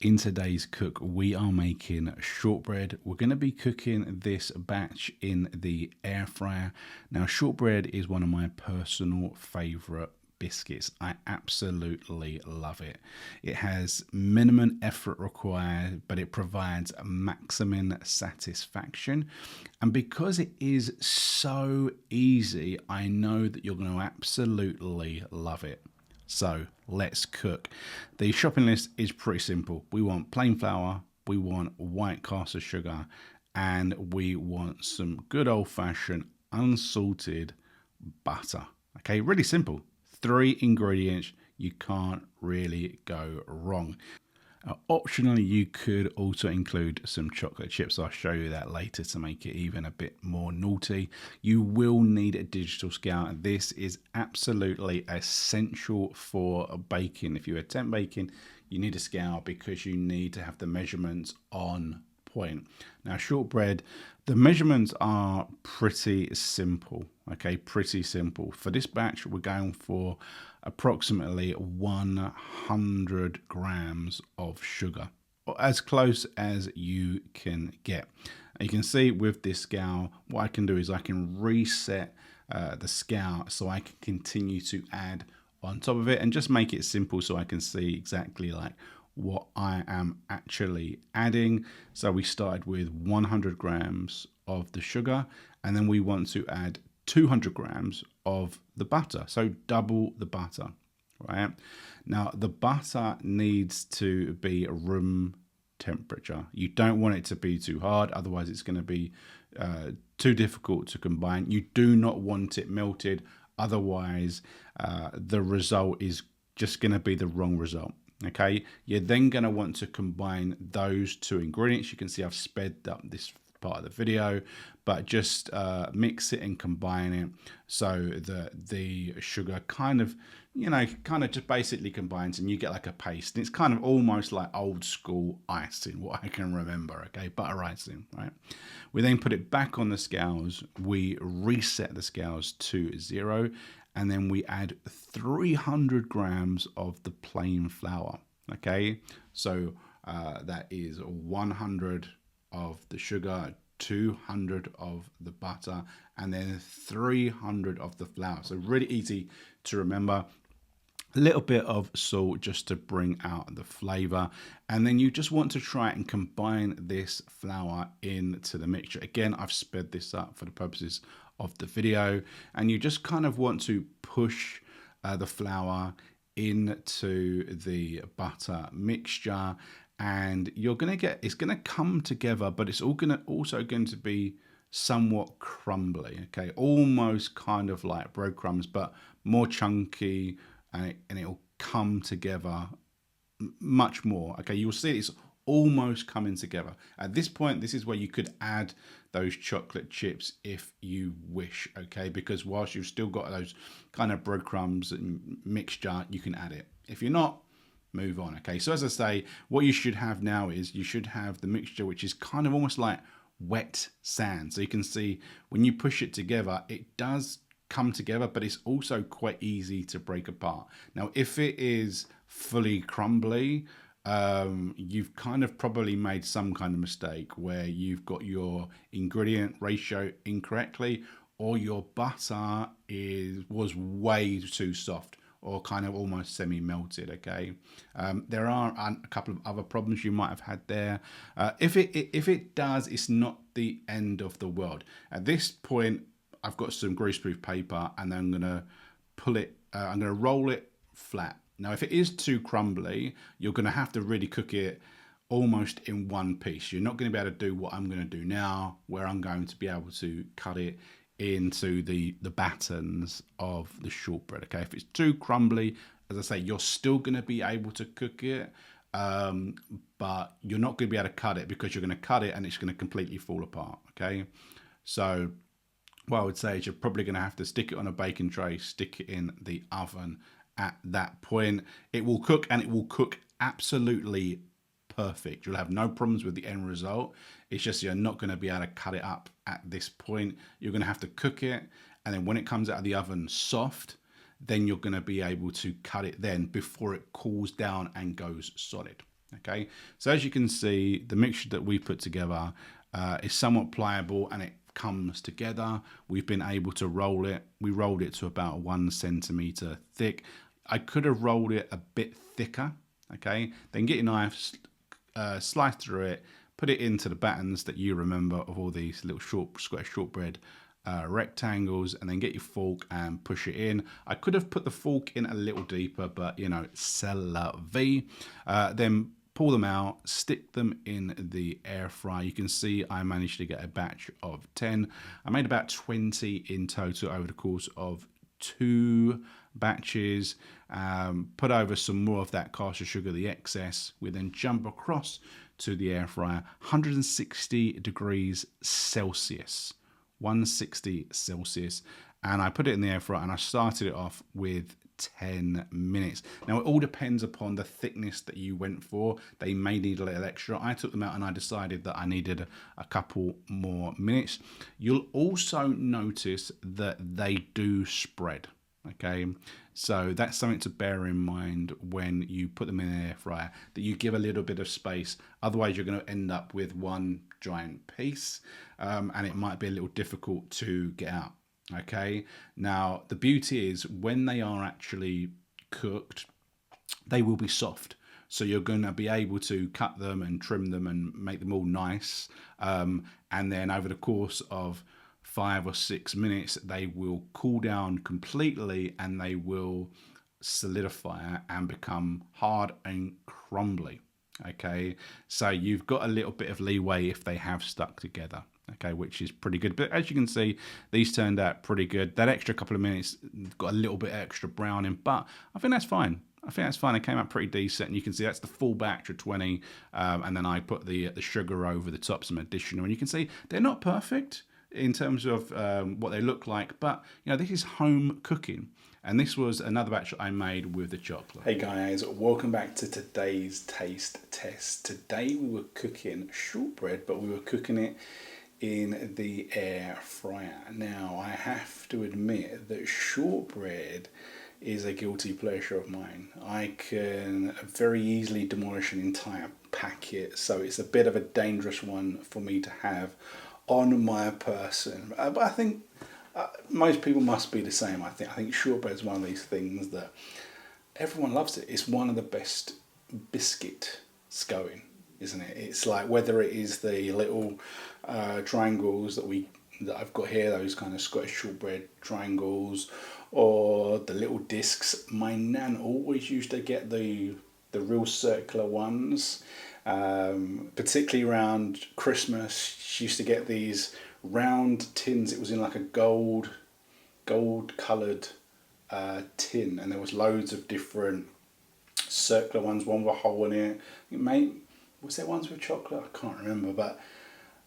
In today's cook, we are making shortbread. We're going to be cooking this batch in the air fryer. Now, shortbread is one of my personal favorite biscuits. I absolutely love it. It has minimum effort required, but it provides maximum satisfaction. And because it is so easy, I know that you're going to absolutely love it. So let's cook. The shopping list is pretty simple. We want plain flour, we want white caster sugar, and we want some good old-fashioned unsalted butter. Okay, really simple. 3 ingredients. You can't really go wrong. Optionally, you could also include some chocolate chips. I'll show you that later to make it even a bit more naughty. You will need a digital scale. This is absolutely essential for baking. If you attempt baking, you need a scale because you need to have the measurements on point. Now, shortbread, the measurements are pretty simple. Okay, pretty simple. For this batch, we're going for approximately 100 grams of sugar, as close as you can get. And you can see with this scale, what I can do is I can reset the scale so I can continue to add on top of it and just make it simple so I can see exactly like what I am actually adding. So we started with 100 grams of the sugar, and then we want to add 200 grams of the butter, so double the butter, right? Now the butter needs to be room temperature. You don't want it to be too hard, otherwise it's going to be too difficult to combine. You do not want it melted, otherwise the result is just going to be the wrong result. Okay, you're then going to want to combine those 2 ingredients. You can see I've sped up this part of the video, but just mix it and combine it so that the sugar kind of just basically combines and you get like a paste. And it's kind of almost like old school icing, what I can remember. Okay, butter icing, right? We then put it back on the scales. We reset the scales to 0, and then we add 300 grams of the plain flour. Okay, so that is 100 of the sugar, 200 of the butter, and then 300 of the flour. So really easy to remember. A little bit of salt just to bring out the flavor, and then you just want to try and combine this flour into the mixture. Again, I've sped this up for the purposes of the video, and you just kind of want to push the flour into the butter mixture, and you're going to get, it's going to come together, but it's also going to be somewhat crumbly. Okay, almost kind of like breadcrumbs, but more chunky, and it'll come together much more. Okay, you'll see it's almost coming together. At this point, this is where you could add those chocolate chips if you wish, okay? Because whilst you've still got those kind of breadcrumbs and mixture, you can add it. If you're not, move on, okay? So as I say, what you should have now is you should have the mixture, which is kind of almost like wet sand. So you can see when you push it together, it does come together, but it's also quite easy to break apart. Now, if it is fully crumbly, you've kind of probably made some kind of mistake where you've got your ingredient ratio incorrectly, or your butter was way too soft or kind of almost semi-melted. Okay, there are a couple of other problems you might have had there. If it does, it's not the end of the world. At this point, I've got some greaseproof paper, and then I'm gonna pull it. I'm gonna roll it flat. Now, if it is too crumbly, you're going to have to really cook it almost in one piece. You're not going to be able to do what I'm going to do now, where I'm going to be able to cut it into the battens of the shortbread. Okay, if it's too crumbly, as I say, you're still going to be able to cook it, but you're not going to be able to cut it because you're going to cut it and it's going to completely fall apart. Okay, so what I would say is you're probably going to have to stick it on a baking tray, stick it in the oven. At that point, it will cook, and it will cook absolutely perfect. You'll have no problems with the end result. It's just you're not going to be able to cut it up at this point. You're going to have to cook it, and then when it comes out of the oven soft, then you're going to be able to cut it then before it cools down and goes solid. Okay, so as you can see, the mixture that we put together is somewhat pliable and it comes together. We've been able to roll it. We rolled it to about 1 centimeter thick. I could have rolled it a bit thicker. Okay, then get your knife, slice through it, put it into the patterns that you remember of all these little square shortbread rectangles, and then get your fork and push it in. I could have put the fork in a little deeper, but you know, c'est la vie. Then pull them out, stick them in the air fryer. You can see I managed to get a batch of 10. I made about 20 in total over the course of 2 batches. Put over some more of that caster sugar, the excess. We then jump across to the air fryer, 160 degrees Celsius. 160 Celsius, and I put it in the air fryer and I started it off with 10 minutes. Now it all depends upon the thickness that you went for. They may need a little extra. I took them out and I decided that I needed a couple more minutes. You'll also notice that they do spread. Okay, so that's something to bear in mind when you put them in an air fryer, that you give a little bit of space. Otherwise you're going to end up with one giant piece, and it might be a little difficult to get out. Okay, now the beauty is when they are actually cooked, they will be soft. So you're going to be able to cut them and trim them and make them all nice. And then over the course of 5 or 6 minutes, they will cool down completely and they will solidify and become hard and crumbly. Okay, so you've got a little bit of leeway if they have stuck together. Okay, which is pretty good. But as you can see, these turned out pretty good. That extra couple of minutes got a little bit extra browning, but I think that's fine. I think that's fine. It came out pretty decent, and you can see that's the full batch of 20. And then I put the sugar over the top, some additional, and you can see they're not perfect in terms of what they look like, but you know, this is home cooking. And this was another batch that I made with the chocolate. Hey guys, welcome back to today's taste test. Today we were cooking shortbread, but we were cooking it in the air fryer. Now I have to admit that shortbread is a guilty pleasure of mine. I can very easily demolish an entire packet, so it's a bit of a dangerous one for me to have on my person. But I think most people must be the same. I think shortbread is one of these things that everyone loves it. It's one of the best biscuits going, isn't it? It's like, whether it is the little triangles that I've got here, those kind of Scottish shortbread triangles, or the little discs. My nan always used to get the real circular ones, particularly around Christmas. She used to get these round tins. It was in like a gold coloured tin, and there was loads of different circular ones. One with a hole in it. Was there ones with chocolate? I can't remember, but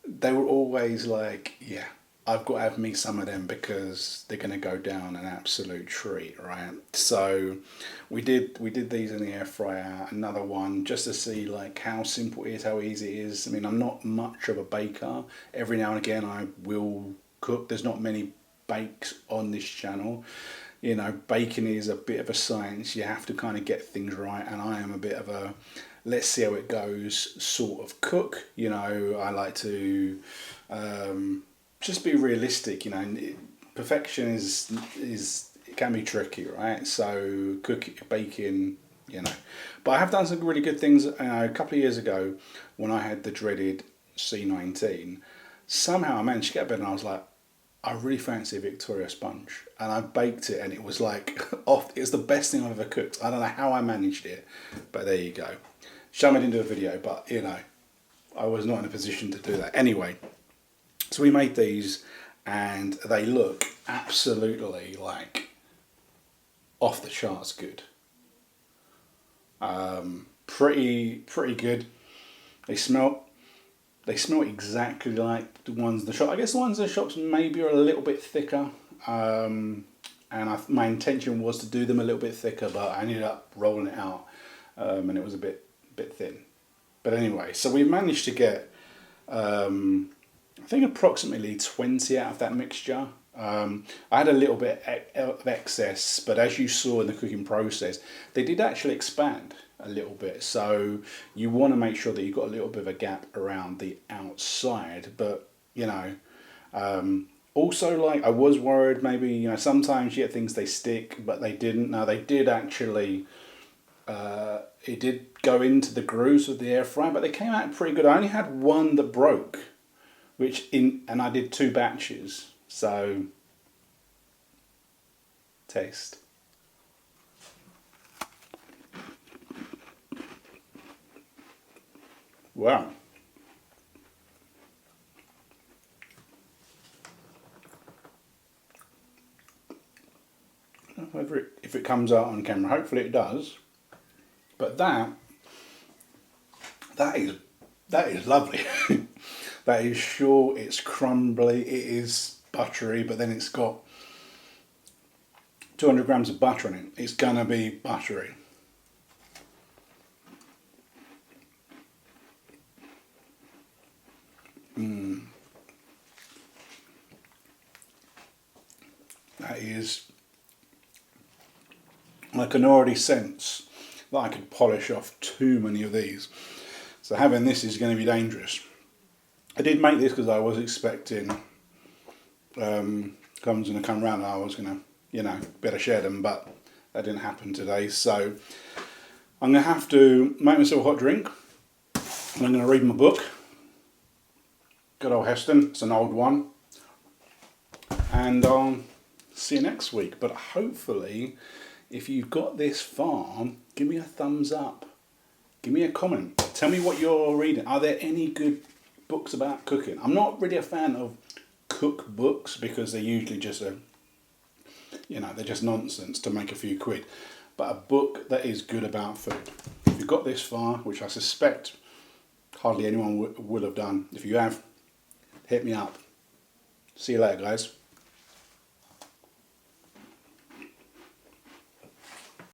they were always like, yeah, I've got to have me some of them because they're going to go down an absolute treat, right? So we did these in the air fryer. Another one just to see like how simple it is, how easy it is. I mean, I'm not much of a baker. Every now and again I will cook. There's not many bakes on this channel. You know, baking is a bit of a science. You have to kind of get things right, and I am a bit of a let's see how it goes sort of cook. You know, I like to just be realistic. You know, perfection is it can be tricky, right? So baking, you know. But I have done some really good things. A couple of years ago, when I had the dreaded C19, somehow I managed to get a bit, and I was like, I really fancy a Victoria sponge, and I baked it, and it was like off. It was the best thing I've ever cooked. I don't know how I managed it, but there you go. Shame I didn't do a video, but you know, I was not in a position to do that. Anyway, so we made these, and they look absolutely like off the charts good. Pretty good. They smell exactly like the ones in the shop. I guess the ones in the shops maybe are a little bit thicker. And my intention was to do them a little bit thicker, but I ended up rolling it out, and it was a bit thin. But anyway, so we managed to get, I think approximately 20 out of that mixture. I had a little bit of excess, but as you saw in the cooking process, they did actually expand. a little bit. So you want to make sure that you've got a little bit of a gap around the outside. But, you know, also, like, I was worried maybe, you know, sometimes you get things they stick, but they didn't. No, they did actually, it did go into the grooves of the air fryer, but they came out pretty good. I only had one that broke, and I did 2 batches. So, taste. Wow. I don't know if it comes out on camera. Hopefully it does. But that is lovely. That is short, it's crumbly, it is buttery, but then it's got 200 grams of butter in it. It's gonna be buttery. That is, I can already sense that I could polish off too many of these. So having this is going to be dangerous. I did make this because I was expecting someone's going to come around and I was going to, you know, better share them, but that didn't happen today. So I'm going to have to make myself a hot drink and I'm going to read my book. Good old Heston, it's an old one. And I'll see you next week. But hopefully, if you've got this far, give me a thumbs up. Give me a comment. Tell me what you're reading. Are there any good books about cooking? I'm not really a fan of cookbooks because they're usually just they're just nonsense to make a few quid. But a book that is good about food. If you've got this far, which I suspect hardly anyone would have done, if you have, hit me up. See you later, guys.